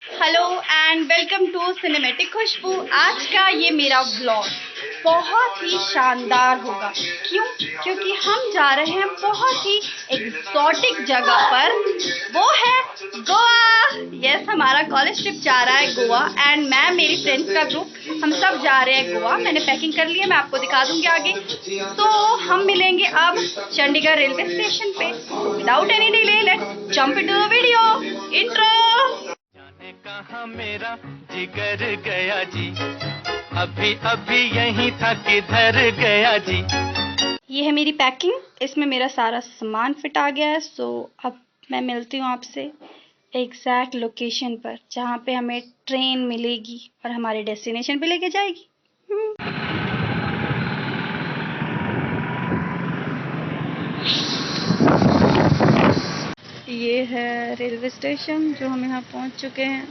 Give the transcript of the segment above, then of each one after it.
Hello and welcome to cinematic Khushboo. आज का ये मेरा व्लॉग बहुत ही शानदार होगा। क्यों? क्योंकि हम जा रहे हैं बहुत ही एक्सोटिक जगह पर, वो है गोवा। यस, हमारा कॉलेज ट्रिप जा रहा है गोवा एंड मैं, मेरी फ्रेंड्स का ग्रुप, हम सब जा रहे हैं गोवा। मैंने पैकिंग कर ली है, मैं आपको दिखा दूंगी आगे। तो हम मिलेंगे अब चंडीगढ़ रेलवे स्टेशन पे। Without any delay let's jump into the video intro. कहाँ मेरा जिगर गया जी, अभी अभी यहीं था किधर गया जी। ये है मेरी पैकिंग, इसमें मेरा सारा सामान फिट आ गया है। सो अब मैं मिलती हूँ आपसे एग्जैक्ट लोकेशन पर, जहाँ पे हमें ट्रेन मिलेगी और हमारे डेस्टिनेशन पे लेके जाएगी। ये है रेलवे स्टेशन, जो हम यहाँ पहुँच चुके हैं।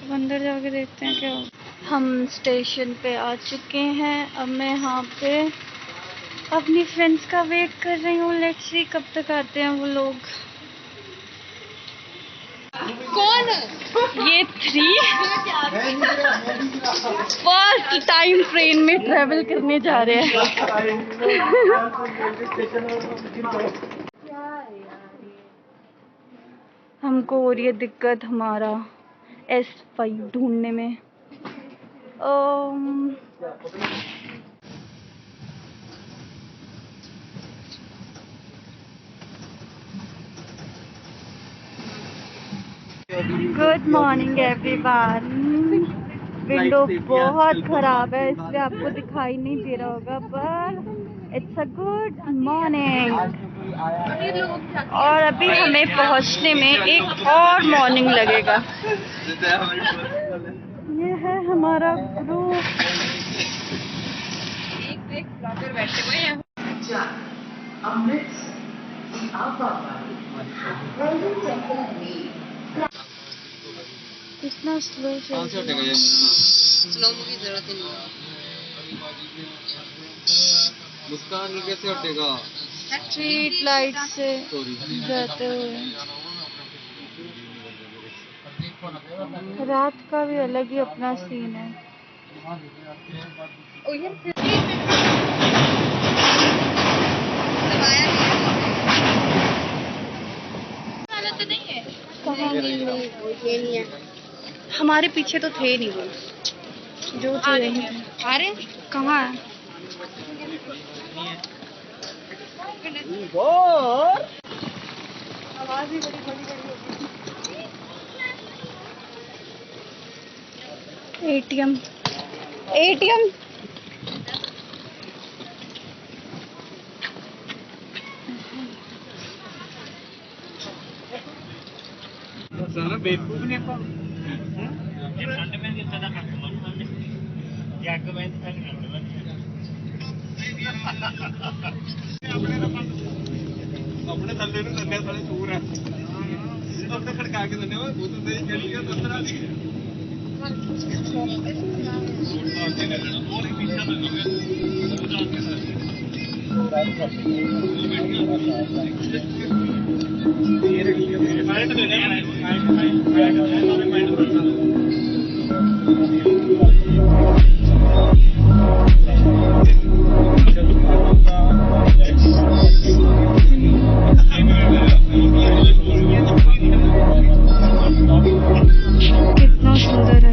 अब अंदर जाके देखते हैं क्या होगा। हम स्टेशन पे आ चुके हैं। अब मैं यहाँ पे अपनी फ्रेंड्स का वेट कर रही हूँ। लेट्स सी कब तक आते हैं वो लोग। कौन? ये 3 फर्स्ट टाइम ट्रेन में ट्रेवल करने जा रहे हैं। हमको हो रही है दिक्कत हमारा S5 ढूंढने में। Good morning everyone. विंडो बहुत खराब है इसलिए आपको दिखाई नहीं दे रहा होगा, पर इट्स अ गुड मॉर्निंग। और अभी हमें पहुंचने में एक और मॉर्निंग लगेगा। ये है हमारा ग्रुप। एक ब्लॉगर बैठे हुए हैं। कितना स्लो चल रहा है। स्लो की जरूरत ही नहीं। मुस्कान कैसे हटेगा? स्ट्रीट लाइट से जाते हुए। रात का भी अलग ही अपना सीन है। हमारे पीछे तो थे नहीं वो, जो थे नहीं थे। अरे कहाँ है? आवाज भी बड़ी बड़ी होगी। एटीएम एटीएम सारा बेवकूफ ने अपने थल्ले ਨੂੰ ਨੰਨੇ ਸਾਲੇ ਸੂਰ ਹੈ ਉੱਤੇ ਖੜਕਾ ਕੇ ਦਿੰਦੇ ਉਹ ਬਹੁਤ ਤੇਰੀ ਗਲੀ ਹੈ ਦੰਦਰਾ ਦੀ ਉਹ ਨਹੀਂ ਪੀਛਾ कितना सुंदर है।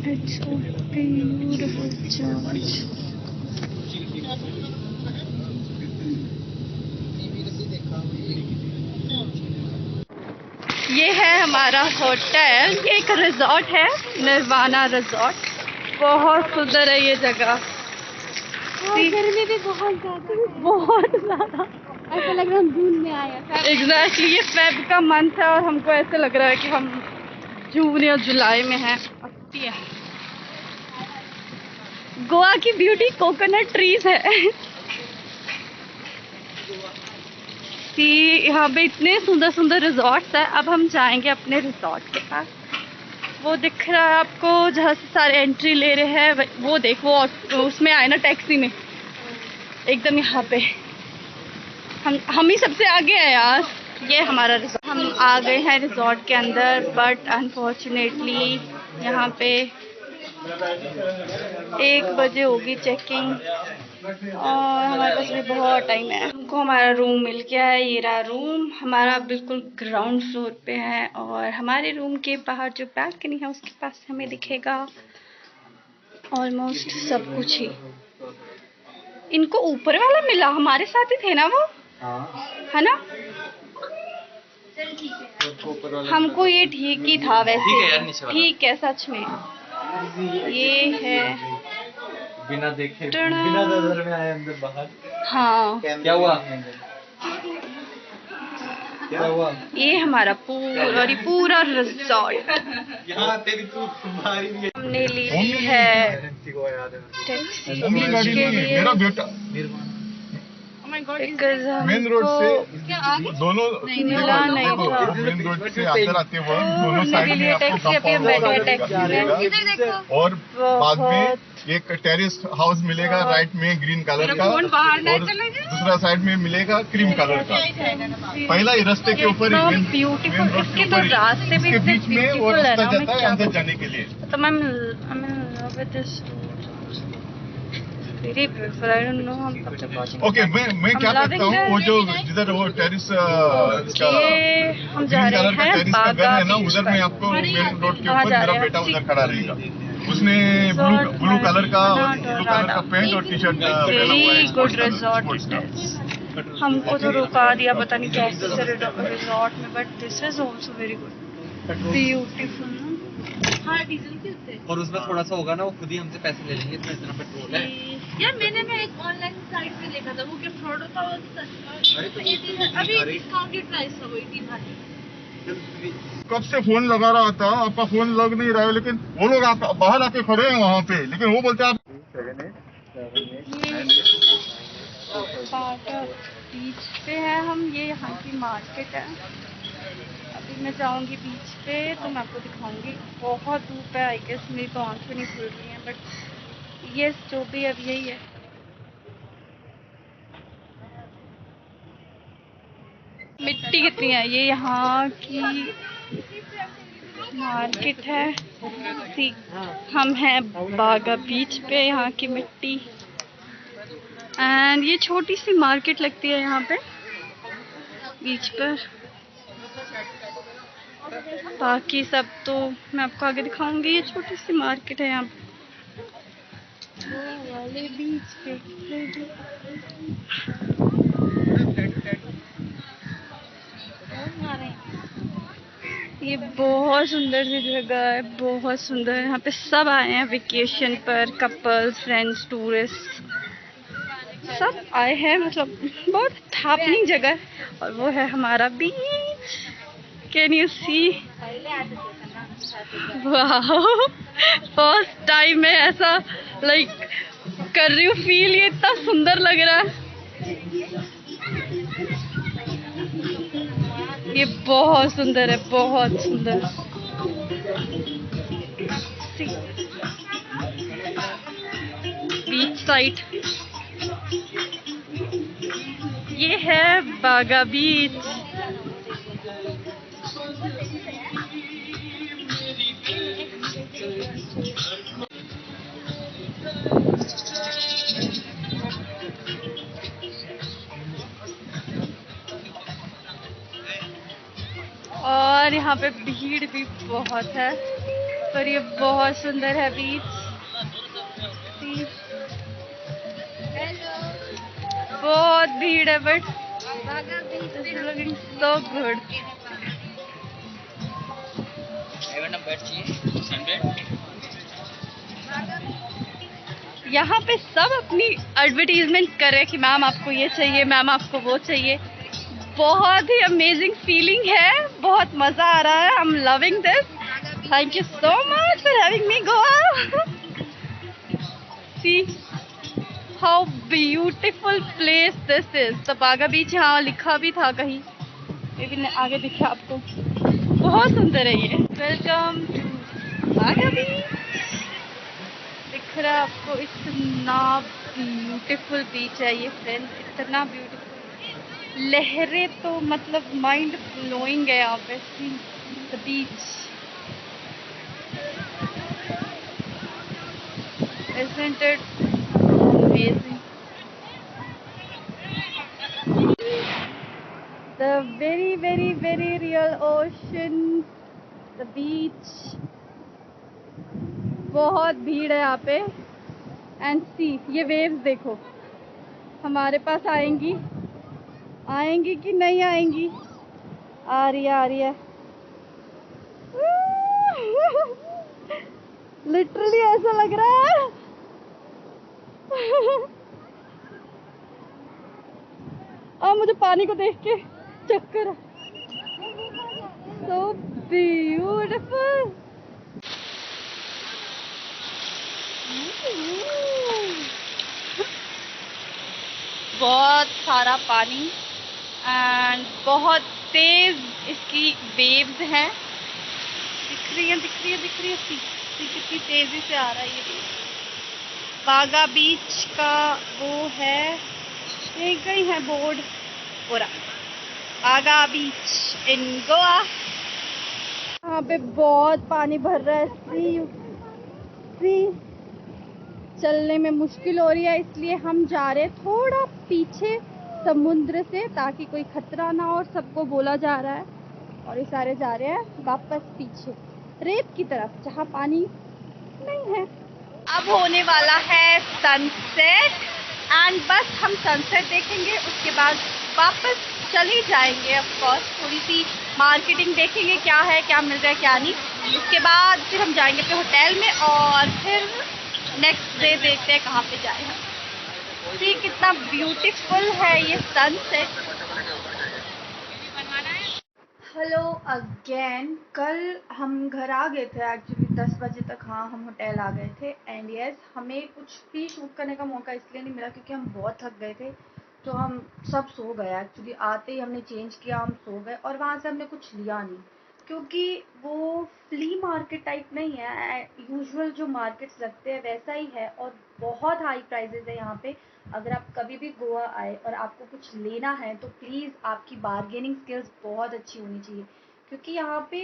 It's so beautiful church. ये है हमारा होटल, ये एक रिजॉर्ट है, निर्वाणा रिजॉर्ट। बहुत सुंदर है ये जगह। गर्मी भी बहुत ज्यादा ऐसा लग रहा है हम जून में आए हैं। एग्जैक्टली, ये फेब का मंथ है और हमको ऐसे लग रहा है कि हम जून या जुलाई में हैं। गोवा की ब्यूटी कोकोनट ट्रीज है। यहाँ पे इतने सुंदर सुंदर रिजॉर्ट्स है। अब हम जाएंगे अपने रिजॉर्ट के पास। वो दिख रहा है आपको जहाँ से सारे एंट्री ले रहे हैं, वो देख, वो उसमें आए ना टैक्सी में, एकदम यहाँ पे। हम ही सबसे आगे हैं यार। ये हमारा रिजॉर्ट, हम आ गए हैं रिजॉर्ट के अंदर, बट अनफॉर्चुनेटली यहाँ पे 1 बजे होगी चेकिंग और हमारे पास भी बहुत टाइम है। हमको हमारा रूम मिल गया है। ये रहा रूम हमारा, बिल्कुल ग्राउंड फ्लोर पे है और हमारे रूम के बाहर जो बैल्कनी है उसके पास हमें दिखेगा ऑलमोस्ट सब कुछ ही। इनको ऊपर वाला मिला, हमारे साथ ही थे ना वो, है ना? हमको ये ठीक ही था वैसे, ठीक है सच में। ये है बिना देखे, बिना नजर में आए अंदर बाहर। हाँ, क्या हुआ? क्या हुआ? ये हमारा पूरा रिजॉर्ट। यहाँ तेरी तू तुम्हारी भी हमने ली है टैक्सी के लिए, मेरा बेटा बिकॉज मेन रोड से दोनों मिला नहीं था। मेन रोड से अंदर आते वक्त दोनों साइड में लिए आपको टैक्सी, अभी हम बैठे हैं टैक्सी में। और बाद में एक टेरेस हाउस मिलेगा राइट में ग्रीन कलर का, और दूसरा साइड में मिलेगा क्रीम कलर का। पहला ही रास्ते के ऊपर ही ब्यूटीफुल, इसके तो रास्ते भी इसके बीच में और ब्यूटीफुल है रास्ता ना। जाता है अंदर जाने के लिए। तो मैं love with this very beautiful. I don't know हम कब तक पहुंचेंगे। ओके, मैं क्या करता हूँ, वो जो जिधर वो टेरिस ये हम जा ग्रीन कलर का रहे हैं टेरिस का घर है ना, बागा उधर में आपको मेन रोड के ऊपर जा मेरा रहे हैं? बेटा उधर खड़ा रहेगा। उसने ब्लू कलर का पैंट और T shirt very good resort. हमको तो रुका दिया पता नहीं कैसे से रिजॉर्ट में, but this is also very good, beautiful. हाँ डीजल के होते हैं। और उसमें थोड़ा सा होगा ना, वो खुद ही हमसे पैसे ले लेंगे, इतना पेट्रोल है। यार मैंने ना एक ऑनलाइन साइट पे देखा था, वो क्या फ्रॉड होता है सस्ता। अभी डिस्काउंटेड प्राइस था वो 1800। कब से फोन लगा रहा था, आपका फोन लग नहीं रहा है, लेकिन वो लोग आप बाहर आके खड़े हैं वहाँ पे, लेकिन वो बोलते हैं आप बीच पे है हम। ये यहाँ की मार्केट है। अभी मैं जाऊँगी बीच पे तो मैं आपको दिखाऊंगी। बहुत धूप है, आई गेस मेरी तो आंखें नहीं खुल रही हैं, बट ये जो भी अब यही है। मिट्टी कितनी है, ये यहाँ की मार्केट है। हम हैं बागा बीच पे, यहाँ की मिट्टी। एंड ये छोटी सी मार्केट लगती है यहाँ पे बीच पर। बाकी सब तो मैं आपको आगे दिखाऊंगी। ये छोटी सी मार्केट है यहाँ वाले बीच पे। ये बहुत सुंदर सी जगह है, बहुत सुंदर। यहाँ पे सब आए हैं वेकेशन पर, कपल्स, फ्रेंड्स, टूरिस्ट सब आए हैं। मतलब बहुत हैपनिंग जगह है। और वो है हमारा बीच। Can you see? वाह, फर्स्ट टाइम मैं ऐसा लाइक कर रही हूँ फील। ये इतना सुंदर लग रहा है। ये बहुत सुंदर है, बहुत सुंदर। बीच साइड ये है बागा बीच। और यहाँ पे भीड़ भी बहुत है, पर ये बहुत सुंदर है बीच। बहुत भीड़ है बट लुकिंग सो गुड। यहाँ पे सब अपनी एडवर्टीजमेंट कर रहे हैं कि मैम आपको ये चाहिए, मैम आपको वो चाहिए। बहुत ही अमेजिंग फीलिंग है, बहुत मजा आ रहा है। I am loving this. Thank you so much for having me Goa. See how beautiful place this is. The बागा बीच यहाँ लिखा भी था कहीं, लेकिन आगे दिखा आपको। बहुत सुंदर है ये। वेलकम टू बागा बीच। दिख रहा है आपको, इतना ब्यूटीफुल बीच है ये फ्रेंड, इतना ब्यूटीफुल। लहरें तो मतलब माइंड ब्लोइंग है यहाँ पे। See the beach, isn't it amazing? The very very very real ocean, the beach. बहुत भीड़ है यहाँ पे। एंड सी ये वेव्स देखो, हमारे पास आएंगी आएंगी कि नहीं आएंगी। आ रही है, आ रही है। लिटरली ऐसा लग रहा है और मुझे पानी को देख के चक्कर। So beautiful. बहुत सारा पानी एंड बहुत तेज इसकी वेव्स हैं। दिख रही है, दिख रही है, दिख रही है। सी कितनी तेजी से आ रहा है ये बीच। बागा बीच का वो है, ये कहीं है बोर्ड पूरा, बागा बीच इन गोवा। यहाँ पे बहुत पानी भर रहा है। सी चलने में मुश्किल हो रही है, इसलिए हम जा रहे हैं थोड़ा पीछे समुद्र से, ताकि कोई खतरा ना हो। और सबको बोला जा रहा है और ये सारे जा रहे हैं वापस पीछे रेत की तरफ, जहाँ पानी नहीं है। अब होने वाला है सनसेट एंड बस हम सनसेट देखेंगे, उसके बाद वापस चले जाएंगे। ऑफ कोर्स थोड़ी सी मार्केटिंग देखेंगे, क्या है, क्या मिल रहा है, क्या नहीं। उसके बाद फिर हम जाएंगे अपने होटल में और फिर नेक्स्ट डे देखते हैं कहाँ पे जाए हम। सी कितना ब्यूटीफुल है ये सनसेट। Hello again. कल हम घर आ गए थे एक्चुअली 10 बजे तक। हाँ, हम होटल आ गए थे एंड यस हमें कुछ भी शूट करने का मौका इसलिए नहीं मिला क्योंकि हम बहुत थक गए थे, तो हम सब सो गए। एक्चुअली आते ही हमने चेंज किया, हम सो गए और वहाँ से हमने कुछ लिया नहीं क्योंकि वो फ्ली मार्केट टाइप नहीं है। यूजुअल जो मार्केट्स लगते हैं वैसा ही है और बहुत हाई प्राइजेस है यहाँ पे। अगर आप कभी भी गोवा आए और आपको कुछ लेना है तो प्लीज़ आपकी बार्गेनिंग स्किल्स बहुत अच्छी होनी चाहिए क्योंकि यहाँ पे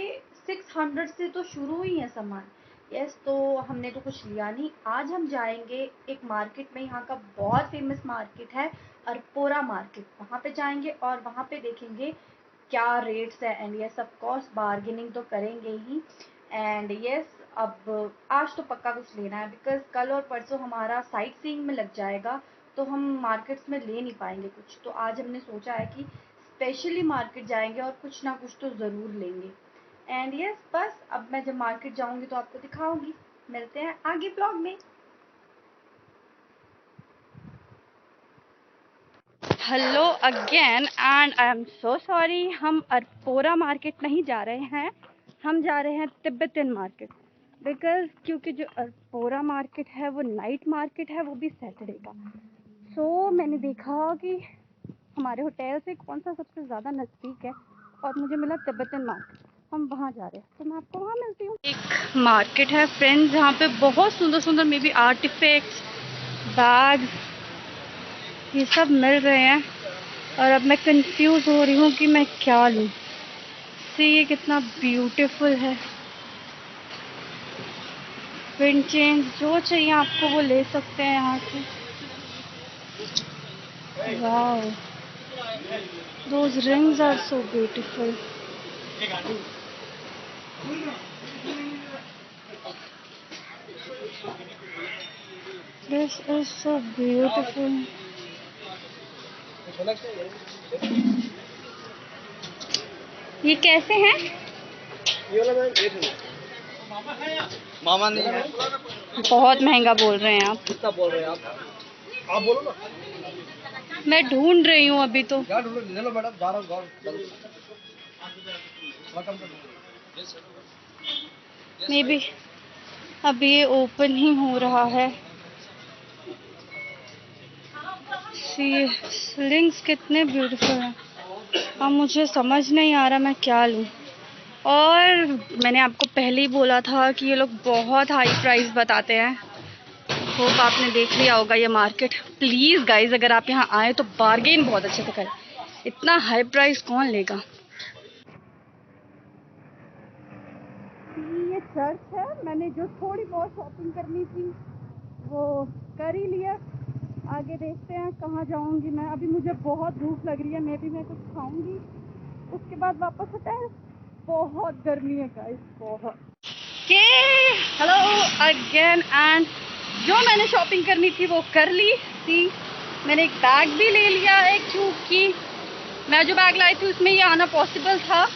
600 से तो शुरू ही है सामान। यस, तो हमने तो कुछ लिया नहीं। आज हम जाएंगे एक मार्केट में, यहाँ का बहुत फेमस मार्केट है अरपोरा मार्केट। वहाँ पे जाएंगे और वहाँ पे देखेंगे क्या रेट्स है and yes of course bargaining तो करेंगे ही। एंड यस अब आज तो पक्का कुछ लेना है बिकॉज कल और परसों हमारा साइट सीइंग में लग जाएगा, तो हम मार्केट्स में ले नहीं पाएंगे कुछ। तो आज हमने सोचा है कि स्पेशली मार्केट जाएंगे और कुछ ना कुछ तो ज़रूर लेंगे। एंड यस बस अब मैं जब मार्केट जाऊंगी तो आपको दिखाऊंगी। मिलते हैं आगे ब्लॉग में। Hello again and I am so sorry, हम अरपोरा मार्केट नहीं जा रहे हैं, हम जा रहे हैं तिब्बतन मार्केट। बिकॉज क्योंकि जो अरपोरा मार्केट है वो नाइट मार्केट है, वो भी सैटरडे का। सो मैंने देखा कि हमारे होटल से कौन सा सबसे ज़्यादा नज़दीक है और मुझे मिला तिब्बतन मार्केट, हम वहाँ जा रहे हैं। तो मैं आपको वहाँ मिलती हूँ। एक मार्केट है फ्रेंड्स जहाँ पे बहुत सुंदर सुंदर मे बी आर्टिफैक्ट्स, बैग्स, ये सब मिल रहे हैं और अब मैं कंफ्यूज हो रही हूँ कि मैं क्या लूँ। सी ये कितना ब्यूटीफुल है। विंटेज जो चाहिए आपको वो ले सकते हैं यहाँ से। Wow, those rings are so beautiful. This is so beautiful. ये कैसे हैं? मामा नहीं है। बहुत महंगा बोल रहे हैं आप। कितना बोल रहे हैं आप बोलो ना। मैं ढूंढ रही हूँ अभी तो। क्या ढूंढो? ले लो मैडम, जा रहा हूँ मे बी अभी ये ओपन ही हो रहा है। लिंक्स कितने ब्यूटीफुल हैं। अब मुझे समझ नहीं आ रहा मैं क्या लूँ। और मैंने आपको पहले ही बोला था कि ये लोग बहुत हाई प्राइस बताते हैं। होप आपने देख लिया होगा ये मार्केट। प्लीज़ गाइज, अगर आप यहाँ आए तो बार्गेन बहुत अच्छे से करें। इतना हाई प्राइस कौन लेगा। ये चर्च है। मैंने जो थोड़ी बहुत शॉपिंग करनी थी वो कर ही लिया। आगे देखते हैं कहाँ जाऊंगी मैं। अभी मुझे बहुत भूख लग रही है। मैं कुछ खाऊंगी, उसके बाद वापस होटल। बहुत गर्मी है गाइस, बहुत। Hello again. एंड जो मैंने शॉपिंग करनी थी वो कर ली थी। मैंने एक बैग भी ले लिया है, क्योंकि मैं जो बैग लाई थी उसमें ये आना पॉसिबल था।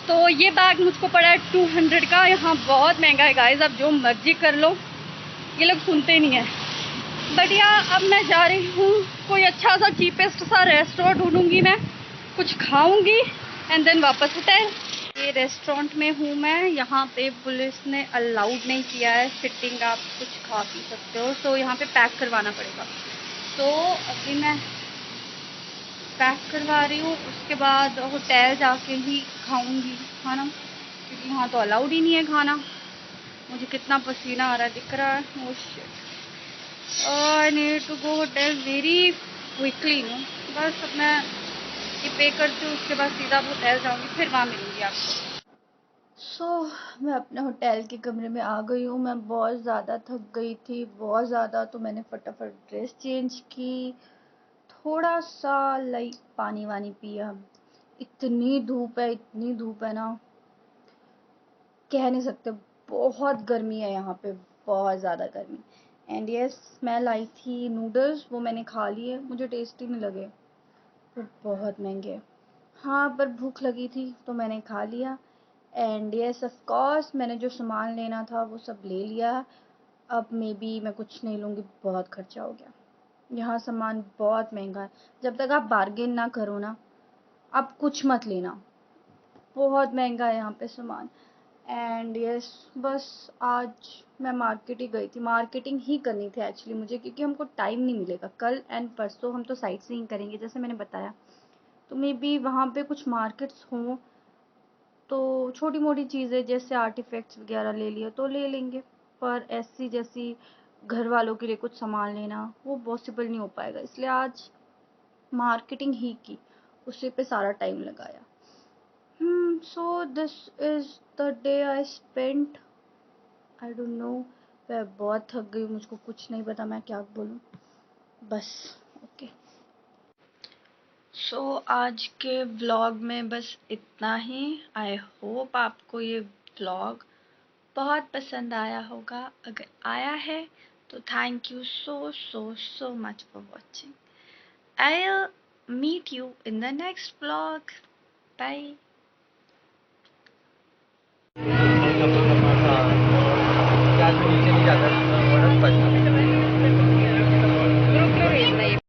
तो ये बैग मुझको पड़ा है 200 का। यहाँ बहुत महंगा है गाइस, अब जो मर्जी कर लो, ये लोग सुनते नहीं है। बट यार अब मैं जा रही हूँ, कोई अच्छा सा चीपेस्ट सा रेस्टोरेंट ढूंढूंगी मैं, कुछ खाऊंगी एंड देन वापस होटल। ये रेस्टोरेंट में हूँ मैं। यहाँ पे पुलिस ने अलाउड नहीं किया है सिटिंग, आप कुछ खा पी सकते हो। तो यहाँ पे पैक करवाना पड़ेगा। तो अभी मैं पैक करवा रही हूँ, उसके बाद होटल जाके ही खाऊंगी खाना, क्योंकि यहाँ तो अलाउड ही नहीं है खाना। मुझे कितना पसीना आ रहा है, दिख रहा है। Oh shit, I need to go hotel very quickly. बस अब मैं ये पे करती हूँ, उसके बाद सीधा होटल जाऊँगी, फिर वहाँ मिलूँगी आपको। मैं अपने होटल के कमरे में आ गई हूँ। मैं बहुत ज़्यादा थक गई थी, बहुत ज़्यादा। तो मैंने फटाफट ड्रेस चेंज की, थोड़ा सा लाइक पानी वानी पिया। इतनी धूप है ना, कह नहीं सकते। बहुत गर्मी है यहाँ पे, बहुत ज़्यादा गर्मी। एंड यस, मैं लाई थी नूडल्स, वो मैंने खा लिए। मुझे टेस्टी नहीं लगे, वो बहुत महंगे। हाँ, पर भूख लगी थी तो मैंने खा लिया। एंड यस ऑफ कोर्स, मैंने जो सामान लेना था वो सब ले लिया। अब मे बी मैं कुछ नहीं लूँगी, बहुत खर्चा हो गया। यहाँ सामान बहुत महंगा है। जब तक आप बार्गेन ना करो ना, आप कुछ मत लेना। बहुत महंगा है यहाँ पे सामान। एंड यस, बस आज मैं मार्केट ही गई थी। मार्केटिंग ही करनी थी एक्चुअली मुझे, क्योंकि हमको टाइम नहीं मिलेगा। कल एंड परसों हम तो साइट सीइंग करेंगे, जैसे मैंने बताया। तो मे बी वहाँ पे कुछ मार्केट्स हों, तो छोटी मोटी चीज़ें जैसे आर्टिफैक्ट्स वगैरह ले लिए तो ले लेंगे। पर ऐसी जैसी घर वालों के लिए कुछ सामान लेना, वो पॉसिबल नहीं हो पाएगा। इसलिए आज मार्केटिंग ही की, उसी पे सारा टाइम लगाया। So this is the day I spent. I don't know. मैं बहुत थक गई हूँ, मुझको कुछ नहीं पता मैं क्या बोलूँ। बस ओके। सो आज के व्लॉग में बस इतना ही। आई होप आपको ये व्लॉग बहुत पसंद आया होगा। अगर आया है तो thank you so much for watching. I'll meet you in the next vlog. Bye. क्या नीचे नहीं जाता।